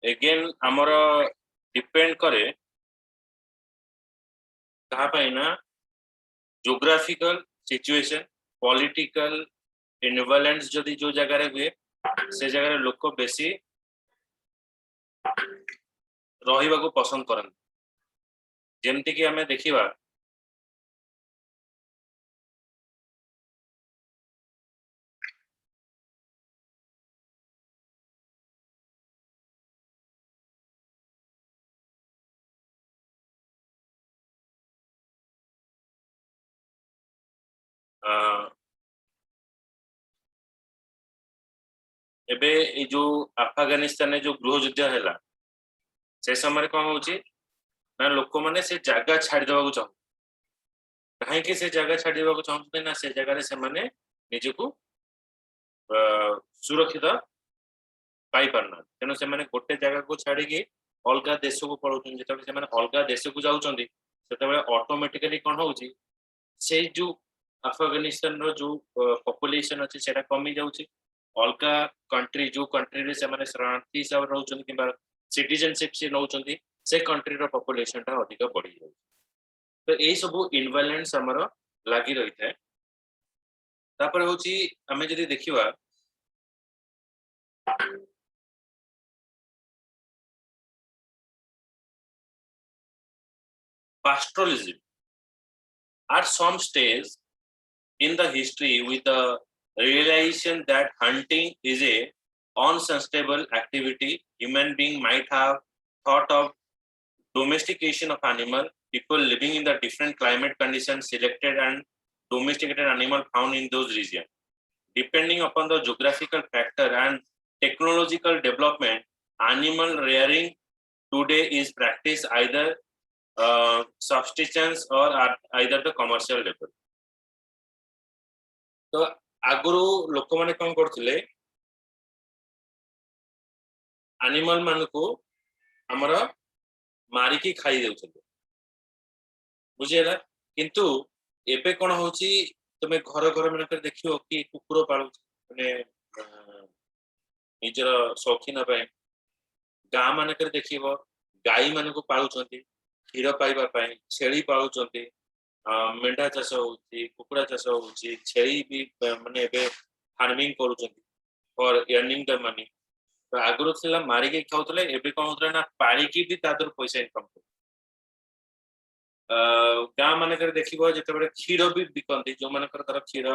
Eigen आमर depend करे कहा पाई ना जोग्राफिकल सिचुएशन पॉलिटिकल इन्वॉल्वेंस जदि जो जगह रे हुए से जगह लोक बेसी रहिबा को पसंद करन जेमति कि हमें देखिबा एबे ए जो अफगानिस्तान में जो गृह युद्ध है से समय कौन हो ना लोक मैंने से जगह छाड़देवा चाहू कहीं से जगह छाड़देवा चाहते ना से जगह से माने निजको सुरक्षित पाई पारना तेणु से माने गोटे जगह को छाड़ी अलग देश को पलाउछन जेतबे से माने अलग देश को जाउछन सेतबे ऑटोमेटिकली कोन होउची से जो अफगानिस्तान रो जो पॉपुलेशन अछि सेटा कमी जाउची अलग कंट्री जो कंट्री रे से माने शरणार्थी हिसाब रहउछन किबा सिटीजनशिप से नउछन से कंट्री रो पॉपुलेशन टा अधिक बढ़ी जाउची तो यही सब इनवैलेंस हमर लागी रही है तापर होची हमें जदि देखिबा pastoralism at some stage in the history with the realization that hunting is a unsustainable activity human being might have thought of domestication of animal people living in the different climate conditions selected and domesticated animal found in those regions depending upon the geographical factor and technological development animal rearing today is practiced either subsistence or either the commercial level तो आगुरु लोक माने कौन करथिले animal मान को हमर मारी की खाई देउछले बुझेला किंतु एबे कोन होची तुमे घर घर मन कर देखियो कि कुकुर पाळु माने निजर शौकीन पाए गाँ मान कर देखिबो गाई मान को पाळुछंती क्षीर पाइबा पाए छेली पाळुछंती मेंढा चाष होची कुकुड़ा चाष होची छेली भी माने एबे फार्मिंग करूछंती फॉर अर्निंग द मनी तो आगुरु थिला मारी के खाउतले एबे कोन होतले ना पारी की भी तादर पैसा इनकम कर गाँ मान कर देखिबो जेतेबे क्षीर भी बिकंती जो मान कर तर क्षीर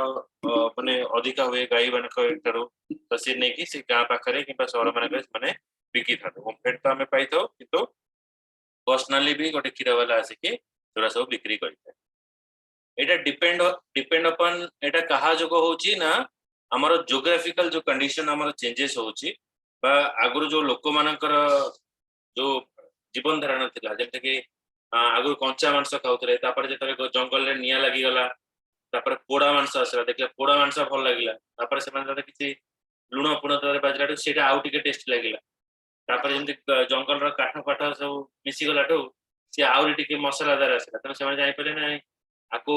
माने अधिका हुए गाई मान करू तो से नै कि से गाँ पाखरे किबा शहर मान कर माने बिकी थातो ओमफेट तो हमें पाइथो किंतु पर्सनली भी गोटे क्षीर वाला आसिके जोरा सब बिक्री करते एटा डिपेंड अपन एटा कहा जोग होची ना हमर जियोग्राफिकल जो कंडीशन हमर चेंजेस होची बा आगुरु जो लोक मानकर जो जीवन धारण थिला जेते कि आगुरु कंचा मांस खाउतले तापर जेतरे जंगल रे निया लागि गला तापर पोड़ा मांस आसला देखले पोड़ा मांस भल लागिला तापर से माने किछि लुण पुण तरे बाजराटो सेटा आउ टिके टेस्ट लागिला तापर जेंति जंगल रो काठ पाठ सब मिसी गलाटो से आउरी टिके मसलादार आसला तने से जाई पले ना आको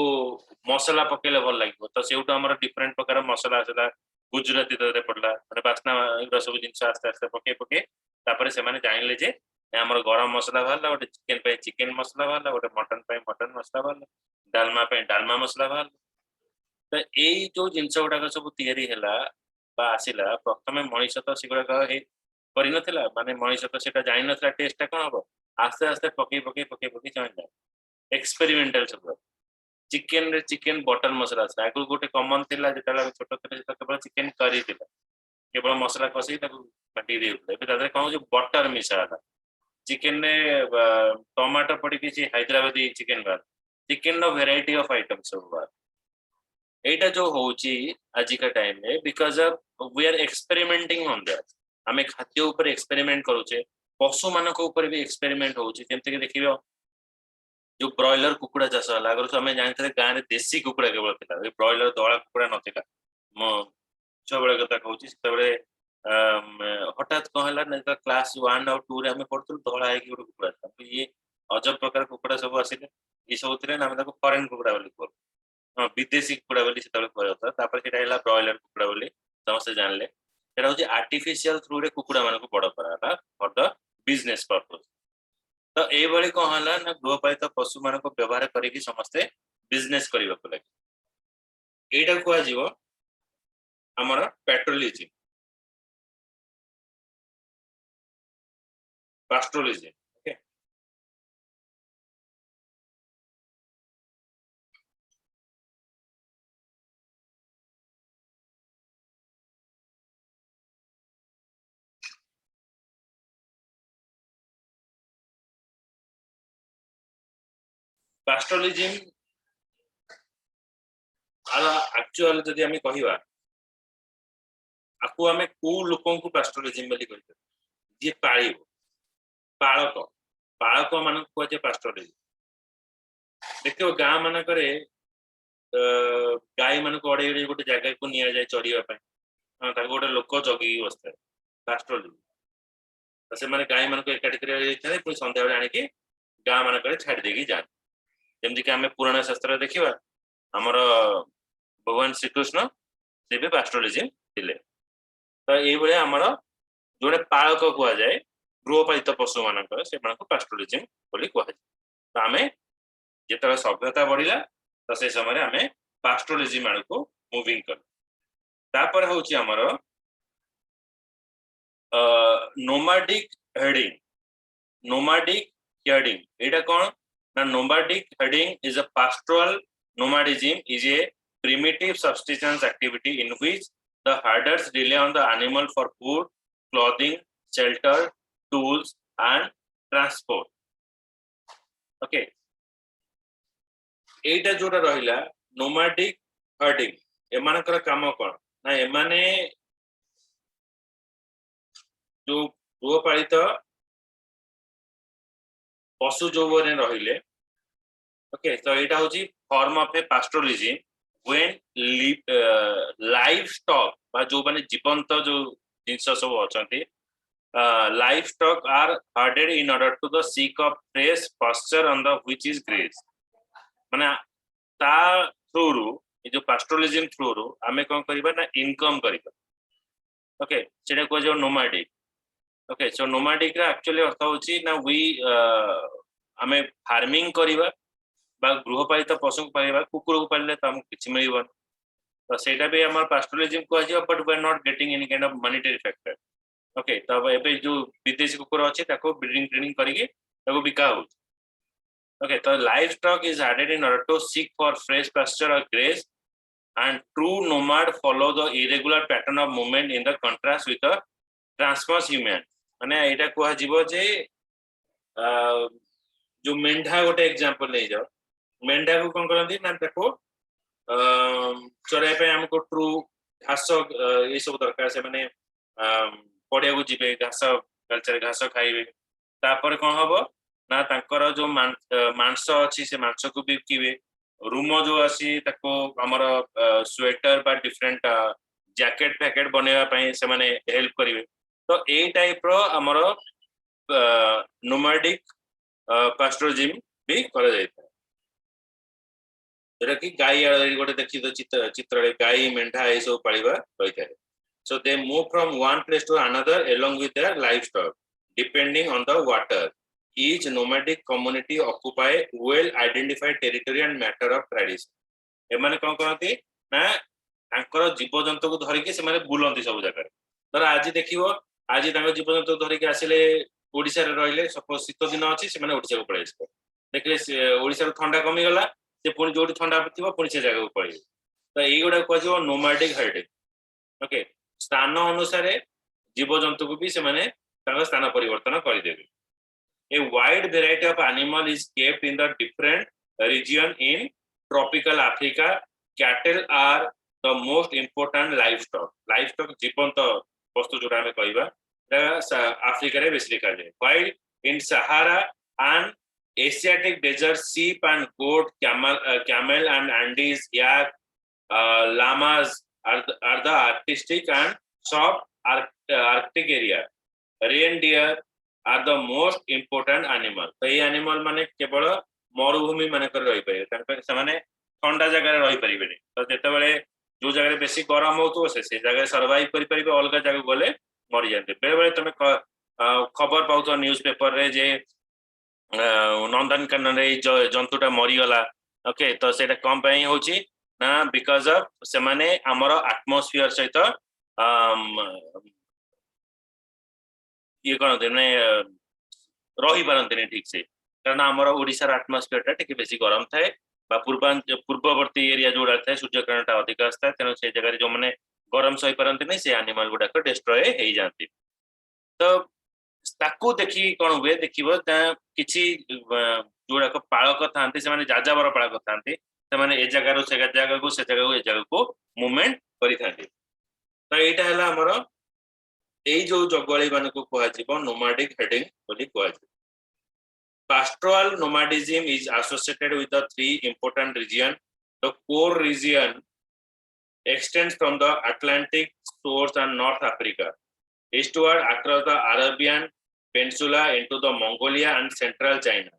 मसला पकेले भल लागिबो तो सेउटो हमर डिफरेंट प्रकार मसला आसला गुजराती तरे पडला माने बासना एगरा सब जिंस आस्ते आस्ते पके पके तापर से माने जानले जे हमर गरम मसला भाला गोटे चिकन पे चिकन मसला भाला गोटे मटन पे मटन मसला भाला डालमा पे डालमा मसला भाला तो एई जो जिंस गुडा सब तयारी हैला बा आसिला प्रथमे मनीष तो सिगुडा हे करि नथिला माने मनीष तो सेटा जानि नथिला टेस्ट टा कोन हबो आस्ते आस्ते पके जानिला एक्सपेरिमेंटल सब चिकन रे चिकन बटर मसला आगु गोटे कॉमन थिला जेतला छोट थिला जेतला केवल चिकन करी थिला केवल मसला कसी ताकू बाटी देउथले एबे तादरे कोन जो बटर मिसाला चिकन ने टमाटो पड़ी किसी हैदराबादी चिकन बार चिकन नो वेराइटी ऑफ आइटम्स सब बार एटा जो होची आज का टाइम में because of we are experimenting on that हमें खाद्य ऊपर एक्सपेरिमेंट करूचे पशु मानक ऊपर भी एक्सपेरिमेंट होची जेमते कि देखियो जो ब्रॉयलर कुकुड़ा चाष है आगर आम जानते गाँव में देशी कुकुड़ा केवल था ब्रॉयलर धला कुकुड़ा नाला मो छुआ कथा कहूँ हठात कौन है क्लास 1 और 2 रे हमें पढ़ुँ धला है गोटे कुकुड़ा था ये अजब प्रकार कुकुड़ा सब आसिले ये सब थे आम फरेन कुकुड़ा बोली हाँ विदेशी कुकुड़ा बोली से कहता ब्रॉयलर कुकुड़ा बोली समस्ते जानले आर्टिफिशियल थ्रू रे कुकुड़ा मान को बड़ करा फॉर द बिजनेस पर्पस तो ए बळे को हला ना गृहपालित पशु मान को व्यवहार करिकि समस्ते बिजनेस करबा को लागे एटा को आजीवो हमर पेट्रोलिज्म पास्टोरलिज्म ओके पास्टोरलिज्म आला एक्चुअल जदि हमें कहिबा आकु हमें को लोकन को पास्टोरलिज्म बोली कहते जे पाळिबो पाळक पाळक मान को जे पास्टोरलिज्म देखियो गां मान करे गाय मान को अड़े अड़े गोटे जगह को निया जाए चढ़िया ताको गोटे लोक जगी बसता है पास्टोरलिज्म तो से माने गाय मान को एकाठी कर पुणी संध्या बेले आनिकी गां मान करे छाड़ी देकी जाते जमती कि आम पुराण शास्त्र देखा आमर भगवान श्रीकृष्ण से भी पास्टोरलिज्म थिले तो ये आमर जोड़े पालक कह जाए गृहपालित पशु मान से पास्टोरलिज्म बोली कह जाए तो आम जिते सभ्यता बढ़ला तो से समय आम पास्टोरलिज्म आड़ को मुविंग कर तापर हूँ आमर नोमाडिक हेडिंग नोमाडिक हेडिंग एटा कौन ना nomadic herding is a pastoral nomadism is a primitive subsistence activity in which the herders rely on the animal for food, clothing, shelter, tools and transport. Okay. एटा जोटा रहिला nomadic herding एमानकर काम कोन ना एमाने जो गृहपालित पशु जो बने रहिले ओके तो एटा होची form of a pastoralism when livestock बा जो माने जीवंत जो जिंस सब अछंती livestock are herded in order to the seek of fresh pasture on the which is grass माने ता थ्रू रु ए जो पास्टोरलिज्म थ्रू रु आमे कोन करबा ना इनकम करबा ओके सेटा को जो नोमाडिक ओके सो नोमाडिक रा एक्चुअली अर्थ होची ना वी आमे फार्मिंग करबा गृहपालित पशु को पालिबा कुकुर को पालिले तो हमको किछि मिलिबन तो सेटा भी हमर पास्टोरलिज्म को आजियो but we are not getting any kind of monetary factor okay तब एबे जो विदेशी कुकुर अछि ताको ब्रीडिंग ट्रेनिंग करिके ताको बिका हो ओके तो livestock is added in order to seek for fresh pasture और grass and true nomad follow the irregular pattern of movement in the contrast with the transfers human माने एटा को आजिबो जे जो मेंढा गोटे एग्जांपल ले जाओ मेंढा को कौन करती ना देखो चराई हमको ट्रू घास ये सब दरकार से माने पड़िया को जीवे घास कल्चर घास खाइबे तापर कौन हम ना तांकर जो मांस अच्छी से मांस को बिकिबे रूम जो आसी ताको हमर स्वेटर बा डिफरेंट जैकेट पैकेट बनेवा पई से माने हेल्प करिवे तो ए टाइप रो हमर नोमाडिक पास्टोरलिज्म भी करा जायता जरा कि गाय गोटे देखी तो चित्र गाय मेंढा ये सब पालिबा रही है so they move from one place to another along with their livestock depending on the water each nomadic community occupy well identified territory and matter of tradition एमाने कोन करती ना तांकर जीव जंतु को धरिके से माने बुलंती सब जगह तर आज देखिवो आज तांकर जीव जंतु धरिके आसिले ओडिसा रे रहिले सपोज शीत दिन अछि से माने ओडिसा को पळै आसे देखले ओडिसा रो ठंडा कमी गला से पुणी जो ठंडा थी पुणी से जगह पड़े तो ये कह नोमाडिक हेडिंग ओके स्थान अनुसार जीव जंतु को भी से माने स्थान परिवर्तन करदेवे a wide variety of animal is kept in the different region in tropical Africa cattle are the most important livestock जीवंत वस्तु जोटा हमें कहबा अफ्रीका रे बेसी देखा जाए while in Sahara and Asiatic desert, sheep and goat, camel and Andes, yak, llamas are the artistic and soft Arctic area. Reindeer are the most important animal. तो ये animal माने केवल मरुभूमि माने कर रही पारे से माने ठंडा जगह रही परिबेनी तो जेते बेले जो जगह बेसी गरम होतो से जगह सर्वाइव करि परिबे अलग जगह गले मरि जाते बेले बेले तमे खबर पाउतो न्यूज पेपर रे जे नंदनकानन रे जंतुटा मरीगला ओके तो सेटा कम पई होची ना बिकॉज ऑफ से माने हमर एटमॉस्फेयर सहित ये करते माने रही पारती ठीक से कारण आमर ओडिशार एटमॉस्फेयर टिके बेसी गरम थाए पूर्ववर्ती एरिया जोड़ा थाए सूर्यकिरण अधिक आसता तेणु से जगह जो मैंने गरम सही पारती नहीं से एनिमल गुड़ाक डिस्ट्रॉय हो जाती तो ताकू देखी कौन हुए देखिबो किछि जोड़ाक पालक था से जाजावर पालक था ए जगार से जगह को से जगह को ए जगह को मूवमेंट करि थांती तो एटा हला हमर ए जो जगवाली मान को कहजिबो नोमैडिक हेडिंग बोली कहजिबो pastoral nomadism is associated with the three important regions. The core region extends from the Atlantic shores and North Africa eastward across the Arabian Peninsula into the Mongolia and central China.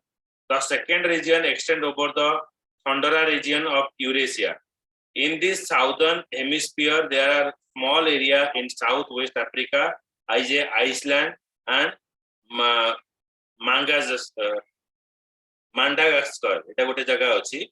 The second region extends over the Tundra region of Eurasia. In this southern hemisphere, there are small areas in southwest Africa, Iceland, and Madagascar. Eta gote jaga अछि.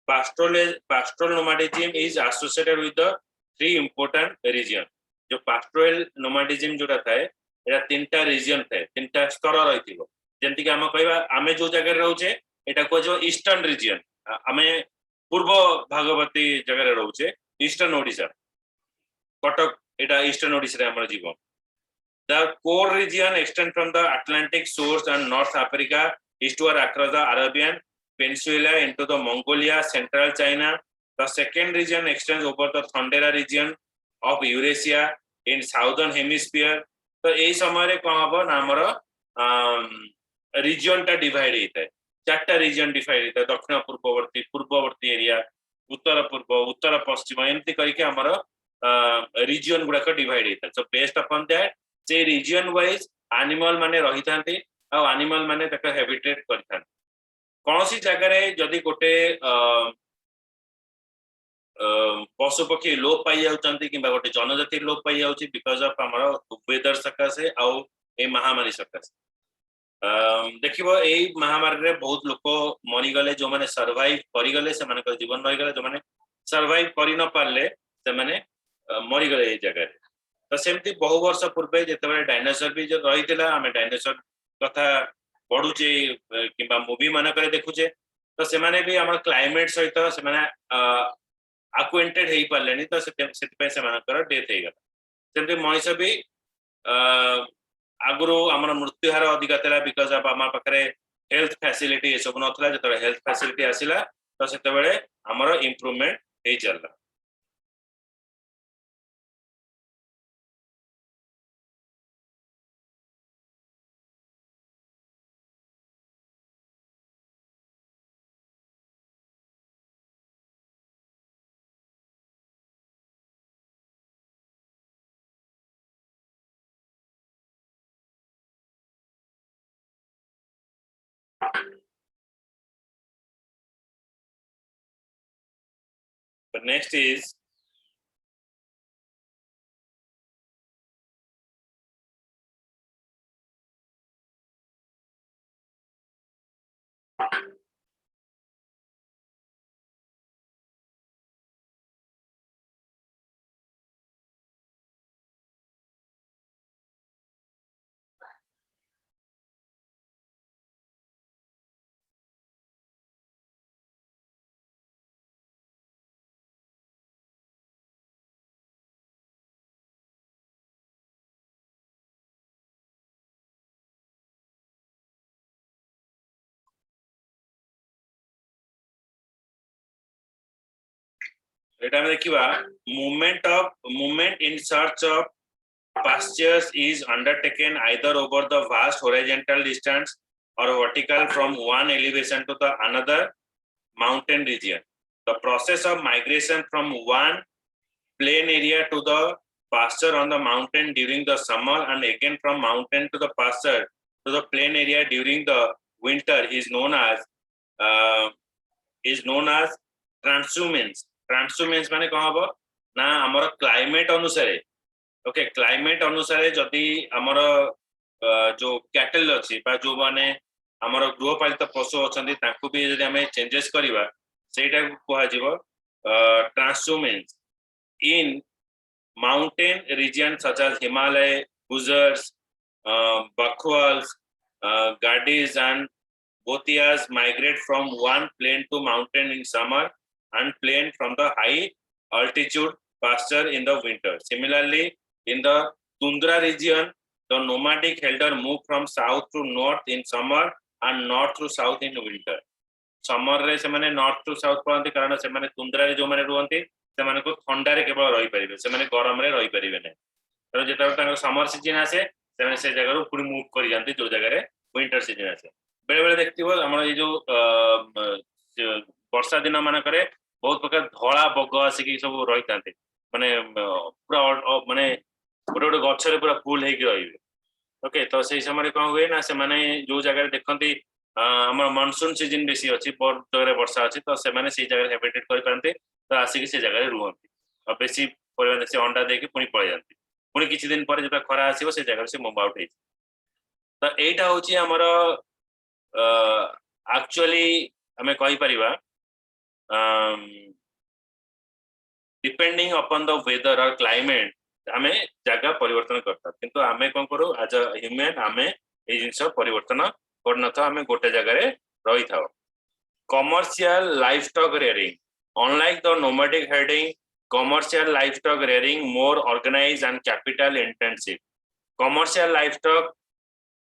Pastoral nomadism is associated with the three important regions. जो pastoral nomadism जोटा थाए एटा तीनटा reason थाए तीनटा स्तर रहिथिबो जेंति कि हम कहबा आमे जो जगह रहउचे एटा को जो ईस्टर्न रीजन आमे पूर्व भागवती जगह रहउचे ईस्टर्न ओडिसा कटक एटा ईस्टर्न ओडिसा रे हमर जीवन The core region extends from the Atlantic shores and North Africa eastward across the Arabian Peninsula into the Mongolia, central China. The second region extends over the Tundra region of Eurasia in southern hemisphere. तो ए समय रे कोन हबो ना हमर reason टा divide हेता है चारटा reason divide हेता है दक्षिण पूर्ववर्ती एरिया उत्तर पूर्व उत्तर पश्चिम एमती करके हमर रीजन गुडा का डिवाइड हेता सो बेस्ड अपॉन दैट से रीजन वाइज एनिमल माने रही थांती आ एनिमल माने तक हैबिटेट करथान कोनसी जगह रे जदी गोटे पशु पक्षी लोप पाई जाउचंती कि गोटे जनजाति लोप पाई जाउची बिकॉज ऑफ हमर वेदर सकासे आ ए महामारी सकासे देखिबो ए महामारी रे बहुत लोक मरि गले जो माने सर्वाइव करि गले से माने जीवन रहि गले जो माने सर्वाइव करि न पारले से माने मरि गले ए जगह रे तो सेमती बहु वर्ष पूर्व जिते डायनासोर भी जो रही आम डायनासोर कथा पढ़ुचे कि मूवी मानक देखुचे तो से माने भी आम क्लाइमेट सहित से आक्वेंटेड हो पारे तो से डेथ हो गला सेमती मनीष भी आगु आम मृत्यु हार अधिक था बिकज ऑफ आम पाखे हेल्थ फैसिलिटी ये सब नाला जो हेल्थ फैसिलिटी आसला तो से आमर इम्प्रूवमेंट हो चलला But next is movement in search of pastures is undertaken either over the vast horizontal distance or vertical from one elevation to the another mountain region. The process of migration from one plain area to the pasture on the mountain during the summer and again from mountain to the pasture to the plain area during the winter is known as transhumance. Transhumance माने कौन हबो ना हमर climate अनुसारे okay climate अनुसारे जदि हमर जो कैटल अछि बा जो माने हमर गृहपालित पशु अछंती तांको भी यदि हमें चेंजेस करिवा सेटा कुहा जीवो ट्रांसहुमेंस इन mountain regions such as Himalaya, buzzards, buckwalls, gaddies and botias migrate from one plain to mountain in summer and plain from the high altitude pasture in the winter. Similarly, in the tundra region, the nomadic elder move from south to north in summer and north to south in winter. Summer रे से माने north to south पड़ती कारण से माने tundra रे जो माने रुहंती से माने को ठंडा रे केवल रही परिबे से माने गरम रे रही परिबे नै तो जेता तांको समर सीजन आसे से माने से जगह रो पुरी मूव करि जानती जो जगह रे विंटर सीजन आसे बेले बेले देखथिबो हमर ये जो वर्षा दिन माने करे बहुत प्रकार धोळा बग आसे कि सब रही तांते माने पूरा माने गोटे गोटे गछ रे पूरा फुल हे कि रहिबे ओके तो से समय कोन हुए ना से माने जो जगह रे देखंती हमर मानसून सीजन बेसी अछि बहुत जगह वर्षा अछि तो से माने से जगह हैबिटेट करि पारते तो आसी कि से जगह रे रुहंती और बेसी परिमाण से अंडा देके पुनी पळै जानती पुनी किछि दिन पर जेता खरा आसीबो से जगह से मूव आउट हे तो एटा होछि हमर एक्चुअली हमें कहि परिबा डिपेंडिंग अपॉन द वेदर और क्लाइमेट आमे जगह परिवर्तन करता किंतु आमे कोन करू एज अ ह्यूमन आमे ए जिंस परिवर्तन करन तो आमे गोटे जगह रे रही थाओ commercial livestock rearing unlike the nomadic herding commercial livestock rearing more organized and capital intensive commercial livestock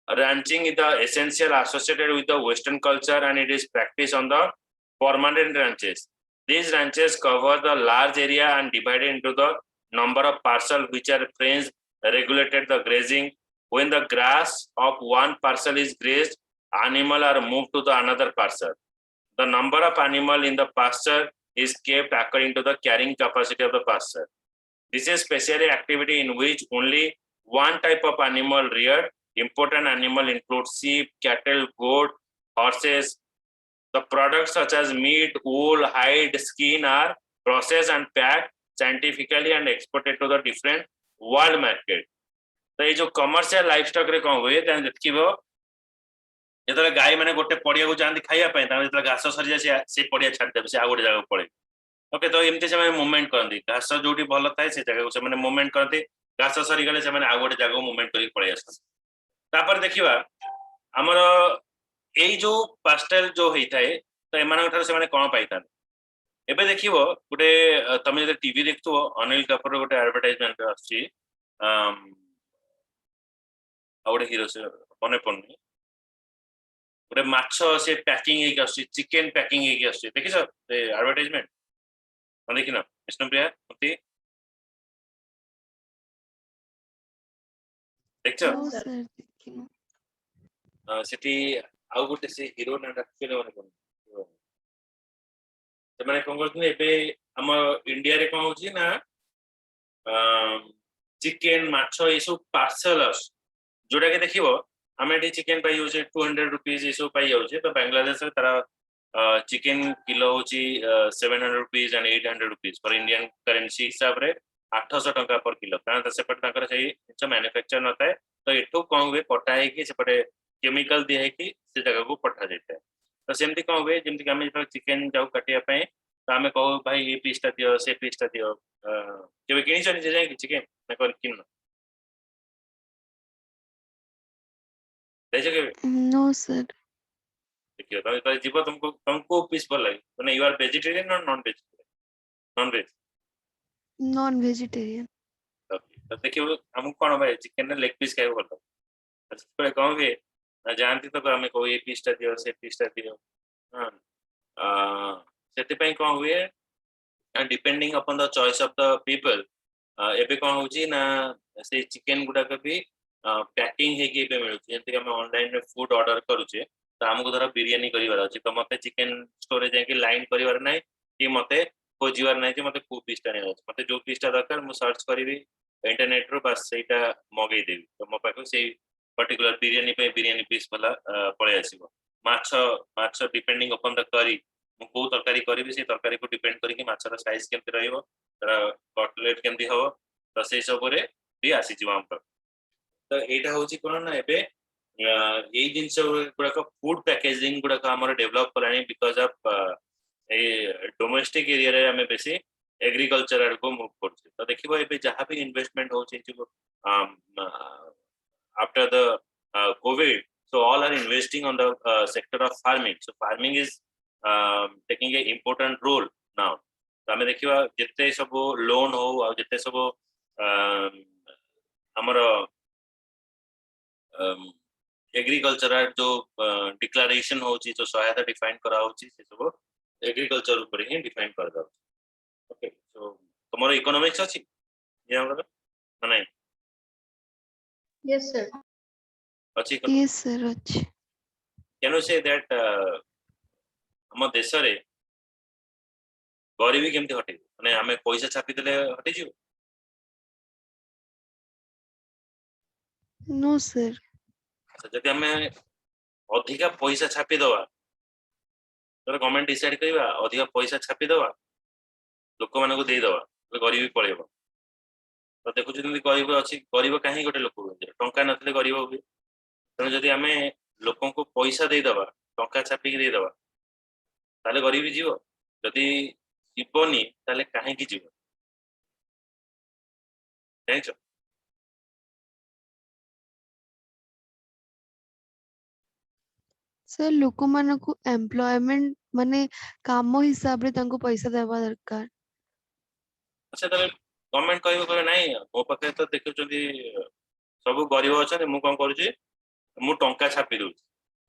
ranching is the essential associated with the western culture and it is practiced on the permanent ranches these ranches cover the large area and divided into the number of parcels which are fenced regulated the grazing when the grass of one parcel is grazed animal are moved to the another parcel the number of animal in the pasture is kept according to the carrying capacity of the pasture this is specially activity in which only one type of animal reared important animal include sheep cattle goat horses the products such as meat wool hide skin are processed and packed scientifically and exported to the different world market तो ये जो commercial livestock रे कोन होय त देखिबो जेतले गाय माने गोटे पड़िया को जांदी खाइया पे ता जेतले घास सरी जाय से पड़िया छाड़ देबे से आ गोटे जगह पड़े ओके तो एमती से मूवमेंट करंदी घास जोटी भल थाए से जगह से माने मूवमेंट करंती घास सरी गले से माने आ गोटे जगह मूवमेंट करी पड़े आसन तापर देखिबा हमर एई जो पास्टल जो हेई थाए तो एमान ठार से माने कोन पाइतान एबे देखिबो गोटे तमे जे टीवी देखतो अनिल कपूर गोटे एडवर्टाइजमेंट आछि आउटे हीरो से मने पड़नी गोटे माछ से पैकिंग हेक आछि चिकन पैकिंग हेक आछि देखिस एडवर्टाइजमेंट मन देखिन विष्णुप्रिया मती देखछ नो सर देखिनो सिटी आउ गोटे से हीरो ना एक्चुअली मन कोन से माने कोन करथि एबे हम इंडिया रे कोन होछि ना चिकन माछ ए सब पार्सल आस जोडा के देखिबो हमें एटी चिकन पाई होचे 200 रुपीस ए सब पाई होचे तो बांग्लादेश रे तारा चिकन किलो होची 700 rupees and 800 rupees for Indian currency हिसाब रे 800 टका पर किलो कारण सेपट ताकर सही इट्स मैन्युफैक्चर नता है तो एठो कोन वे पटा है कि सेपटे केमिकल दिया है कि से जगह को पठा देता है तो सेमती कोन वे जेमती हमें चिकन जाऊ काटिया पे तो हमें कहू भाई ये पीसटा दियो से पीसटा दियो केबे किनि छनि जे जाय चिकन ना कर किन देखो के नो सर देखियो तो जीव तुमको तुमको पीस भल लागे माने यू आर वेजिटेरियन और non vegetarian non veg non vegetarian तो देखियो हम कोन भाई चिकन लेग पीस खाइ भल तो कहू के जानती तो हमें को ये पीसटा दियो से पीसटा दियो हां सेति पई कोन हुए depending upon the choice of the people एबे कोन होची ना से चिकन गुडा के भी पैकिंग हे के पे मिलुची जंती हम ऑनलाइन रे फूड ऑर्डर करूचे तो हमको धर बिरयानी करिवार अछि तो मते चिकन स्टोर जाय के लाइन करिवार नै कि मते खोजिवार नै कि मते को पीसटा नै मते जो पीसटा दरकार मु सर्च करिवि इंटरनेट रो बस सेटा मगै देबी तो मो पाखो से पर्टिकुलर बिरयानी पे बिरयानी पीस वाला पळे आसीबो माछ माछ डिपेंडिंग अपॉन द करी मु को तरकारी करिवि से तरकारी को डिपेंड करी कि माछर साइज केमते रहइबो तर कटलेट केमती हो तो से सब रे भी आसी जीवा हम तो एटा होची कोन ना एबे एई जिंस गुड़ाक फूड पैकेजिंग गुड़ाक हमर डेवलप करानी because of A domestic area रे हमें बेसी एग्रीकल्चर आड़ को मूव करछे तो देखिबो एबे जहां भी इन्वेस्टमेंट होची जो after the covid, so all are investing on the sector of farming, so farming is taking a important role now. तो आमे देखिबा जत्ते सब लोन हो आ जत्ते सब हमर एग्रीकल्चर जो डिक्लेरेशन होची जो सहायता डिफाइन करा होची से सब एग्रीकल्चर ऊपर ही डिफाइन कर दो. ओके सो तुम्हारा इकोनॉमिक्स अछि ये हमरा ना नहीं Yes, sir. अछि Yes, sir. अच्छा. कैन यू से दैट हम देश रे गरीबी केमती हटे माने हमें पैसा छापी देले हटे जिवो No, sir. जदि हमें अधिका पैसा छापी दवा तर गवर्नमेंट डिसाइड करबा अधिका पैसा छापी दवा लोक मानको देई दवा तो गरीबी पळेबो तो देखु जदि गरीब अछि गरीब काहे गोटे लोक टंका नथले गरीब हुए तेणु जदि आमे लोकों को पैसा देई दवा टंका छापी देई दवा ताले गरीबी जीवो जदि जीवनी ताले काहे की जीवो जानिଛ सर ଲୋକମାନଙ୍କୁ एम्प्लॉयमेंट माने काम हिसाब रे तांको पैसा देवा दरकार. अच्छा तबे गवर्नमेंट कहबो कहबे नाही मो पाखे तो देखुचंदी सब गरीब अछन मु कोन करूची मु टंका छापी दउची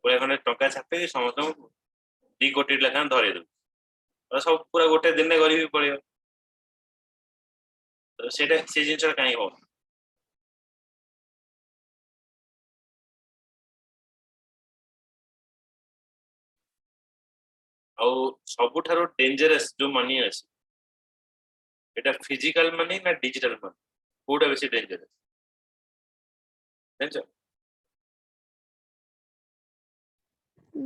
पूरा खने टंका छापी समस्त 2 कोटी लेखा धरे दउ और सब पूरा गोटे दिन में गरीबी पड़ियो तो सेटा से जिंस काई हो ଆଉ ସବୁଠାରୁ डेंजरस जो मनी अछि एटा फिजिकल मनी ना डिजिटल मनी कोडा बेसी डेंजरस जानिଛ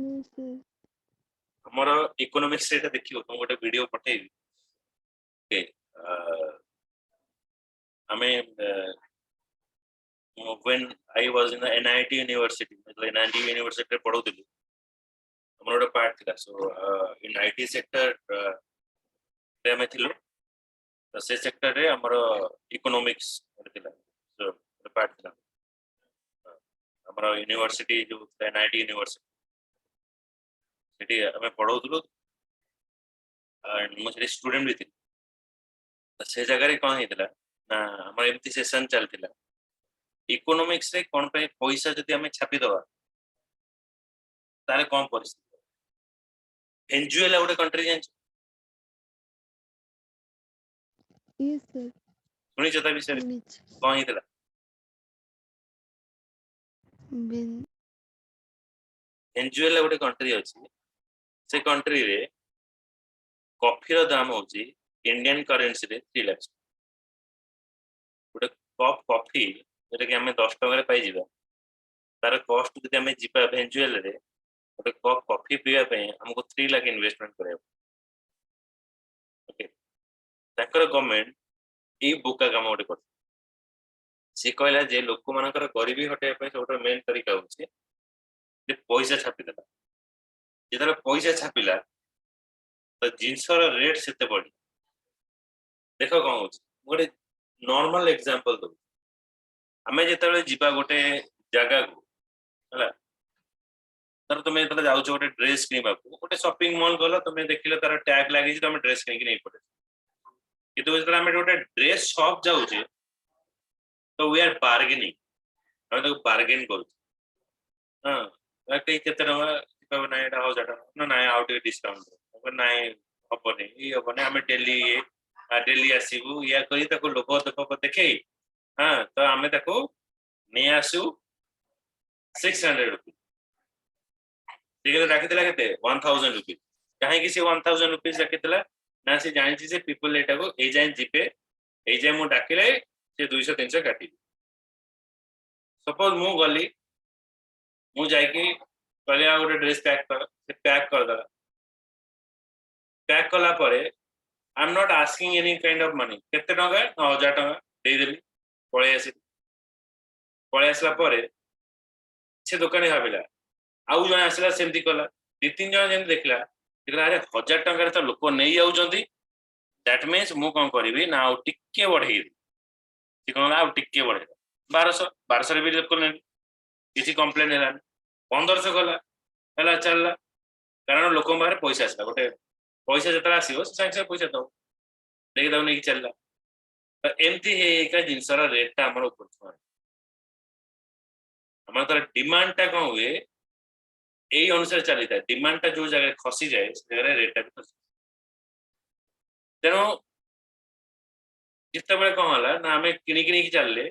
No, sir. हमर इकोनॉमिक्स एटा देखियो तुम गोटे वीडियो पठेई के हमें when I was in the NIT university मतलब NIT university पढौतिली हमर गोटे पार्ट थिला सो इन आईटी सेक्टर रे हमें थिलो तो से सेक्टर रे हमर इकोनॉमिक्स थिला सो पार्ट थिला हमर यूनिवर्सिटी जो एनआईटी यूनिवर्सिटी सेठी हमें पढौतलो एंड मो स्टूडेंट भी थी से जगह रे कोन हेतिला ना हमर एमती सेशन चलतिला इकोनॉमिक्स रे कोन पे पैसा जति हमें छापी दवा तारे कोन परिस्थिति वेनेजुएला गोटे कंट्री जान Yes, sir. सुनी जता विषय रे सुनिच. कोन हेतिला बिन वेनेजुएला गोटे कंट्री अछि से कंट्री रे कॉफी रो दाम होची इंडियन करेंसी रे 3 लाख गोटे कप कॉफी जेटा कि हमें 10 टका रे पाई जिबा तार कॉस्ट जदि हमें जिबा वेनेजुएला रे गोटे कप कॉफी पीवा पे हमको 3 लाख इन्वेस्टमेंट करे ओके ताकर गवर्नमेंट ए बुका काम गोटे कर से कहला जे लोक मानकर गरीबी हटे पे सबटा मेन तरीका होची जे पैसा छापी देला जेतरा पैसा छापिला तो जिनसर रेट सेते बढ़ी देखो कौन होची गोटे नॉर्मल एग्जांपल दो हमें जेतबे जीवा गोटे जगह को हला तर तुम जेतबे जाउछ गोटे ड्रेस किनबा को गोटे शॉपिंग मॉल गलो तुम देखिले तार टैग लागि तुम ड्रेस किन नहीं पड़े किंतु जेतबे हमें गोटे ड्रेस शॉप जाउछे तो वी आर बार्गेनिंग हमें तो बार्गेन करू हां कई केते टका कहबे ना एटा हो जाटा ना ना आउट डिस्काउंट कहबे ना हबने ई हबने हमें डेली आसीबू या करी ताको लोक देखो देखे हां तो हमें ताको नै आसु 600 रुपीस ठीक है राखितला केते 1000 रुपीस काहे कि से 1000 रुपीस राखितला ना से जानि से पीपल एटा को ए जाय जीपे ए जाय मु डाकिले से 200 300 काटी सपोज मु गली मु जाय कि कहले आ गोटे ड्रेस पैक कर दला पैक कला परे I am not asking any kind of money केते टका 9000 टका दे देली पळे आसी पळै आसला परे से दुकानी भाविला आउ जने आसला सेमती कला 2-3 जन जेन देखला अरे 1000 टंका तो लोक नहीं जाउछंती दैट मीन्स मु कौन करी ना आउ टिके बढ़े सी कौन आउ टिके बढ़े 1200 रे भी लोक नहीं किसी कंप्लेन है 1500 गला है चलला कारण लोक बाहर पैसा आसला गोटे पैसा जो आसो सागे सागे पैसा दो देखी दो नहीं चलला तो एमती है जिनसर रेटा आम ऊपर आम तर डिमांड टा कौन हुए यही अनुसार चली था डिमांड टा जो जगह खसी जाए जगह रेटा भी खसी तेणु जिते बड़े कौन है ना आम कि चलले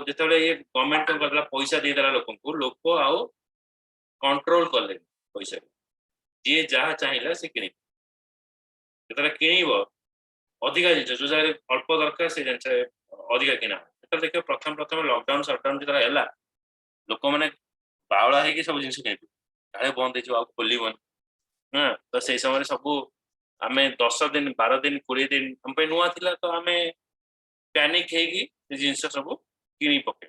जिते ये गवर्नमेंट कौन कर पैसा देदेला लोक आउ कंट्रोल कले पैसा जी जहाँ चाहिए सी कि किणव अधिका जिन जो जगह अल्प दरकार से जिन अधिका किना देख प्रथम प्रथम लॉकडाउन सटडाउन जो है लोक मैंने बावला है सब जिन काले बंद हो खोल हाँ तो से समय सब आम 10 दिन 12 दिन 20 दिन हम नुआ थिला तो आम पैनिक है जिन सब कि पके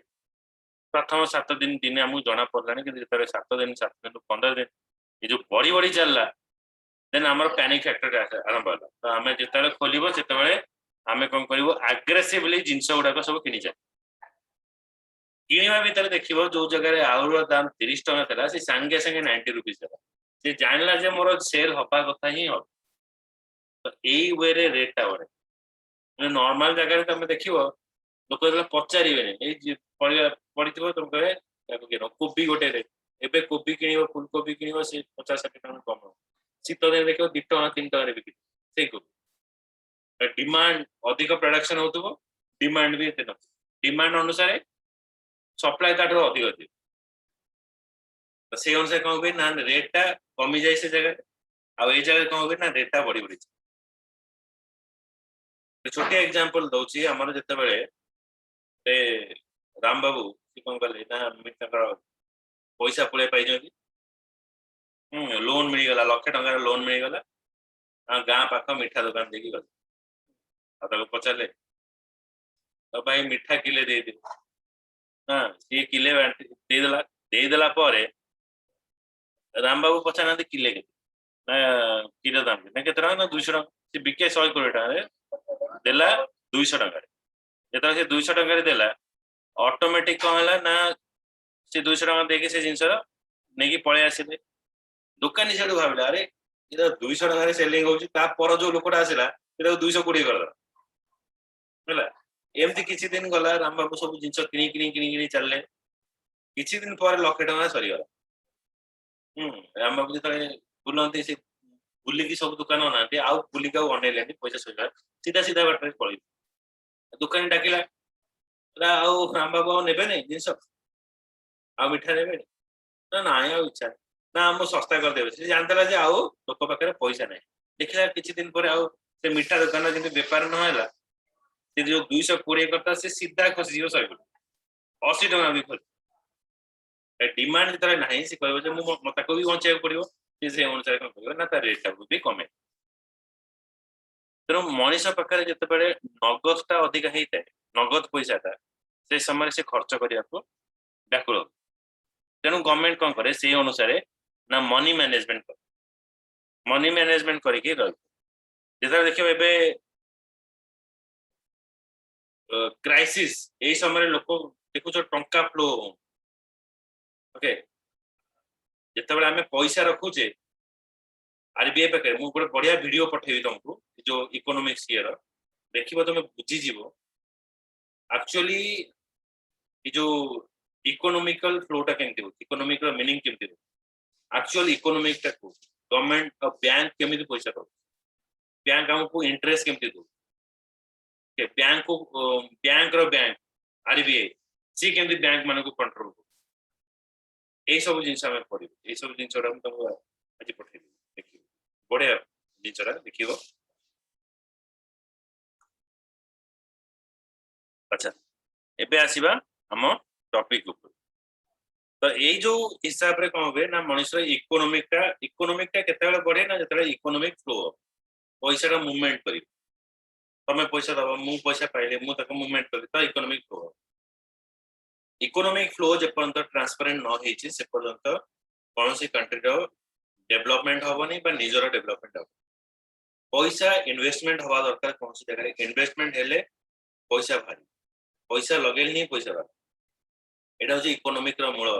प्रथम 7 दिन दिन आमको जना पड़ा कि 7 दिन 15 दिन ये जो बढ़ी बढ़ी चलला देन आम पैनिक फैक्टर आरंभ है तो आम जिते खोल से आम कौन कर आग्रेसिवली जिनस गुड़ाक सब कि जाए किणवा भितर देखिए जो जगह आउर दाम 30 टंका था सांगे सांगे 90 रुपीज था से जानला जे मोर सेल हवा कथा ही हम तो यही वे रेटा बढ़े नॉर्मल जगह तुम देख लोक पचारे पड़ी तुम कहे कोबी गोटे एवं कोबी किण फुलकोबी किण से 50-60 टका कम शीत दिन देख 2 टका 3 टका बिक्री से कोबी डिमांड अधिक प्रोडक्शन हो डिमांड भी एत डिमांड अनुसार सप्लाई ताठ अधिक अधिक तो से अनुसार कौन हुए ना रेटा कमी जाए से जगह आ जगह कौन हुए ना रेटा बढ़ी बढ़ी छोटे एग्जांपल दौची आमर जिते बड़े राम बाबू कौन कले ना पैसा पुले पाई लोन मिलगला 1,00,000 टंकार लोन मिलगला गाँ पाख मिठा दुकान देखी गले पचारे तो भाई मिठा किले दे दे हाँ सी किले देदेला राम बाबू पचार किले के ना किलो दाम ना के ना 200 टका सी बिके 120 टका देला 200 टका जो से 200 टका देला ऑटोमेटिक कौन है ना से 200 टका देके से जिनस नहीं पलि आसिले दुकानी से भाविला अरे ये 200 टका सेलिंग हो जो लोकटा आसला 220 करदेला एमती किसी दिन गला राम बाबू सब जिन कि चलले किसी दिन पर 1,00,000 टका सरीगला राम बाबू जो बुलती से बुलिकी सब दुकान अना आउ बुलिक अनैले पैसा सर सीधा सीधा बाटर पड़े दुकानी डाकिला आउ राम बाबू ने जिनस आ मिठा ने ना इच्छा ना आम सस्ता करदे से जानता जे आउ लोक पाखे पैसा ना देखला किसी दिन पर आउ से मिठा दुकान जमी बेपार नहला से जो 220 करता से सीधा खसी 180 टका भी खसी डिमांड जो ना से कह मत भी बचा पड़ो से अनुसार कौन कर ना रेटा भी कमे तेणु मनीष पाखे जिते बड़े नगदटा अधिक होता है नगद पैसाटा से समय से खर्च करने को व्याकुल तेणु गवर्नमेंट कौन करे से अनुसार ना मनी मैनेजमेंट करके जो देखिए क्राइसिस यही समय लोक देखु टंका फ्लो ओके जिते आम पैसा रखुचे आरबीआई पाखे मुझे गोटे बढ़िया वीडियो पठेबी तुमको जो इकोनॉमिक्स ईयर देख तुम बुझीज एक्चुअली जो इकोनॉमिकल फ्लोटा केमती हो इकोनॉमिक मीनिंग केमती हो एक्चुअल इकोनॉमिक गवर्नमेंट बैंक केमी पैसा दो बैंक आमको इंटरेस्ट केमती दो बैंक को बैंक आरबीआई सी केमती बैंक मान को कंट्रोल कर यही सब जिन पढ़ यही सब जिन तुमको आज पठे देख बढ़िया जिनसा देख अच्छा एबे आसीबा हम टॉपिक ऊपर तो यही जो हिसाब रे कौन हुए ना मनुष्य इकोनॉमिक केते बढ़े ना जो इकोनॉमिक फ्लो पैसा मूवमेंट कर तुम पैसा दब मु पैसा पाइले मुझे मूवमेंट करी तो इकोनॉमिक फ्लो इकोनॉमिक फ्लो जेपर्यंत ट्रांसपेरेंट न होईछि से पर्यंत कोनोसी कंट्री रो डेवलपमेंट होबनी बा निजरो डेवलपमेंट हो पैसा इन्वेस्टमेंट हवा दरकार कोनोसी जगह इन्वेस्टमेंट हेले पैसा भारी पैसा लगेल नहीं पैसा भारी एटा होछि इकोनॉमिक रो मूल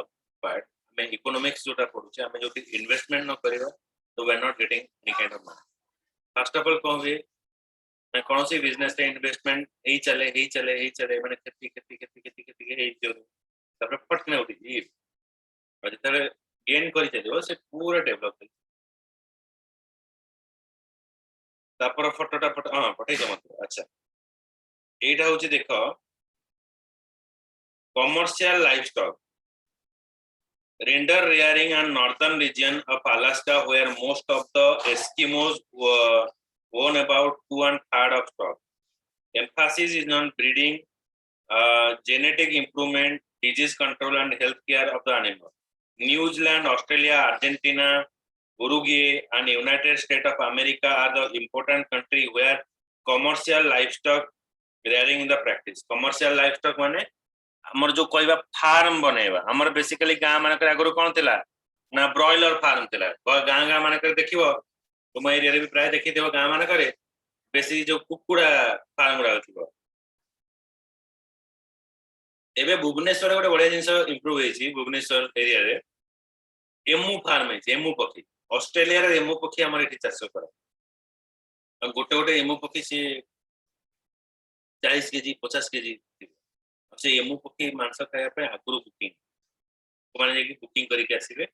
पार्ट मैं इकोनॉमिक्स जोटा पढुचे हमें जो इन्वेस्टमेंट न करिवा तो we are not getting any kind of money first of all कौन हुए मैं कौन सी बिजनेस रे इन्वेस्टमेंट ही चले माने खेती हे जो तब फट में उठी जी और जितने गेन करी चलियो से पूरा डेवलप हो तापर फोटोटा फट हां पठै दो मत अच्छा एटा होची देखो commercial livestock reindeer rearing and northern region of Alaska where most of the Eskimos own about 2.3 of stock. Emphasis is on breeding, genetic improvement, disease control and health care of the animal. New Zealand, Australia, Argentina, Uruguay and United States of America are the important country where commercial livestock rearing in the practice. Commercial livestock माने हमर जो कहबा farm बनेबा हमर basically गां मानकर आगरो कोन थिला ना ब्रॉयलर फार्म थिला गां गां मानकर देखिबो तुम एरिया रे भी प्राय देखि देबो गां मानकर बेसी जो कुकुड़ा फार्म रा थिबो एबे भुवनेश्वर गोटे बढिया जिंस इंप्रूव हेछि भुवनेश्वर एरिया रे एमु फार्म हेछि एमु पक्षी ऑस्ट्रेलिया रे एमु पक्षी हमर एठी चाष करा गोटे गोटे एमु पक्षी से 40 केजी 50 केजी से एमु पक्षी मांस खाया पे आगुरु बुकिंग माने जे बुकिंग करके आसीबे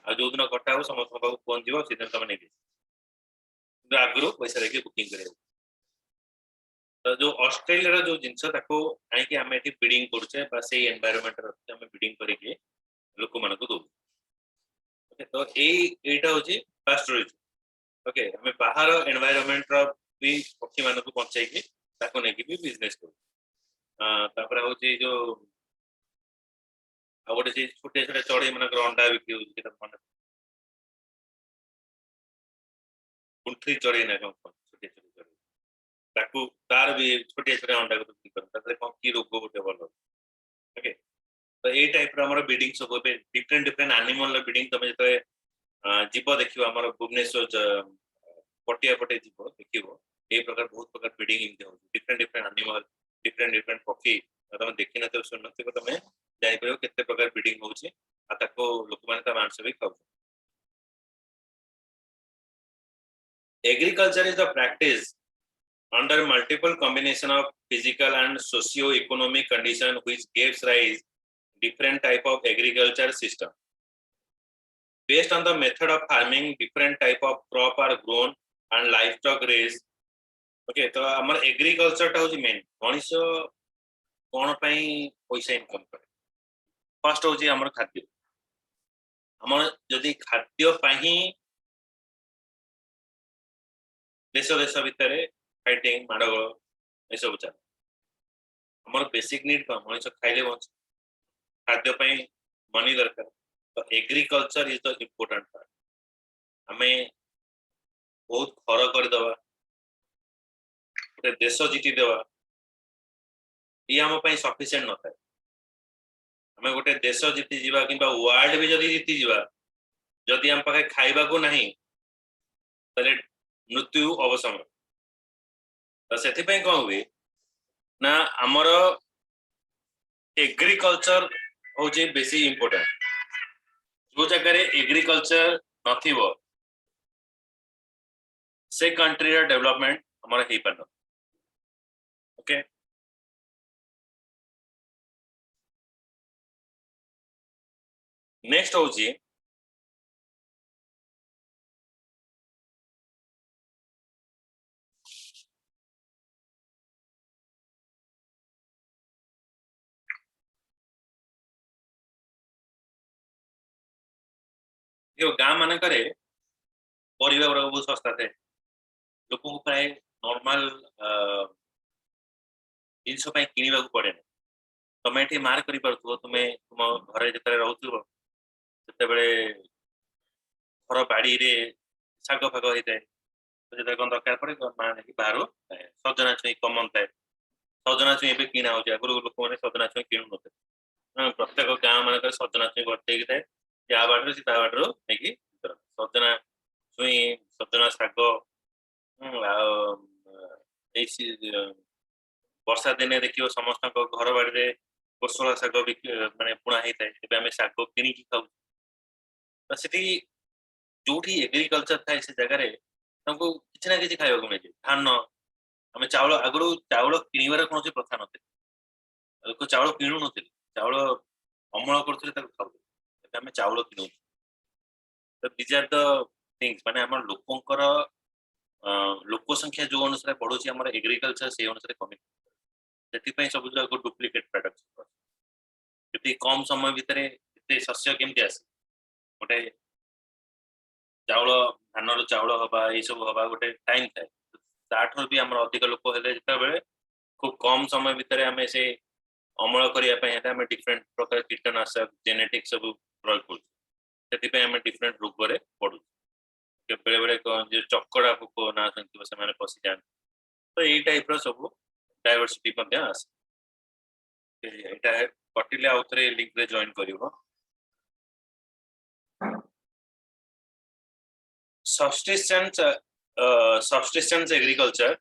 आ जो दिन घटा हो समस्त पाखु फोन दिबो से दिन तमे नै आगुरु पैसा देके बुकिंग करे तो जो ऑस्ट्रेलिया रो जो जिंस ताको आइ कि हम एठी ब्रीडिंग करछे बा से एनवायरनमेंट रो हम ब्रीडिंग करके लोक मन को दो ओके तो एटा होची फर्स्ट रीजन ओके हम बाहर एनवायरनमेंट रो भी पक्षी मन को पहुंचाई के ताको नै कि भी बिजनेस करू तापर होची जो आ गोटे जे छोटे छोटे चढ़ई मन अंडा बिक्री होची त मन गुंठी चढ़ई ना छोटे छोटे चढ़ई ताकू तार भी छोटे छोटे अंडा को बिक्री कर ताले कोन की रोग गोटे बोल ओके तो ए टाइप रो हमर ब्रीडिंग सब पे डिफरेंट डिफरेंट एनिमल रो ब्रीडिंग तमे जते जीव देखिबो हमर भुवनेश्वर पटिया पटे जीव देखिबो ए प्रकार बहुत प्रकार ब्रीडिंग इनते हो different different animal different different पक्षी तमे देखि न तो सुन नथिबो तमे जानि परबो केते प्रकार ब्रीडिंग होउची आ ताको लोक माने ता मांस भी खाउ agriculture is the practice under multiple combination of physical and socio-economic condition which gives rise different type of agriculture system. Based on the method of farming, different type of crop are grown and livestock raised. Okay, तो हमर agriculture टा होची main Manish कोन पई पैसा income करे first होची हमर खाद्य हमर जदी खाद्य पाही देश देश भितरे फाइटिंग माडगोल ए सब चल हमर बेसिक नीड का मनीष खाइले बंच खाद्य पई मनी दरकार तो agriculture is the important part हमें बहुत खर कर दवा देश जीति देवा ये हम पई सफिशिएंट न थाए हमें गोटे देश जीति जीवा किबा वर्ल्ड भी जदी जीति जीवा जदी हम पाखे खाइबा को नहीं तले मृत्यु अवसर तो सेथि पई कोन हुए ना हमर एग्रीकल्चर होचे बेसी इंपोर्टेंट जो जगह रे एग्रीकल्चर नथिबो से कंट्री रा डेवलपमेंट हमर हेई परनो ओके नेक्स्ट होची यो गां मन करे परिवा गुड़ा बहुत सस्ता थे लोक प्राय नॉर्मल जिनस किणवा पड़े तुम ये मार्क कर तुम तुम घर जिते रोथ घर बाड़ी शाग फाग होता है जो कौन दरकार पड़े माँ बाहर सजना छुई कमन थाए सजना छुई किणा हो आगुरी लोक मैंने सजना छुई किणु ना प्रत्येक गाँ मानक सजना छुई भर्ती थाए या बाटर सी ता बाटर नहीं सजना छुई सजना शाग वर्षा दिने देखिए समस्त घर बाड़ी कोशला शाग माने बुणा होता है आम शाग कि खाऊ तो सेठी जोठी एग्रीकल्चर थाए से जगह तुमको किसी ना किसी खाइबा मिले धान आम चाउल आगु चाउल किणवार कौन प्रथा ना लोक चाउल किणु न चाउल अमल करते खाऊ चाउल किणु तो दिज आर द थिंग्स माने आम लोकंकर लोक संख्या जो अनुसार बढ़ुची आम एग्रीकल्चर से अनुसार कमी से सब डुप्लिकेट प्रोडक्ट कम समय भितर शस्य केमती आसे गोटे चाउल धान चाउल हवा ये सब हवा गोटे टाइम थाए ताठू भी आम अधिक लोक हेले जिते खूब कम समय भितर आम से अमल करने डिफरेंट प्रकार कीटनाशक जेनेटिक सब प्रयोग कर डिफरेंट रोग पड़ू बेले बेले जो चकड़ा पोक ना से पशि जाए तो यही टाइप सब डायवर्सिटी आसे यहाँ कटिले आउ थे लिंक रे जॉइन कर सब्सिस्टेंस एग्रीकल्चर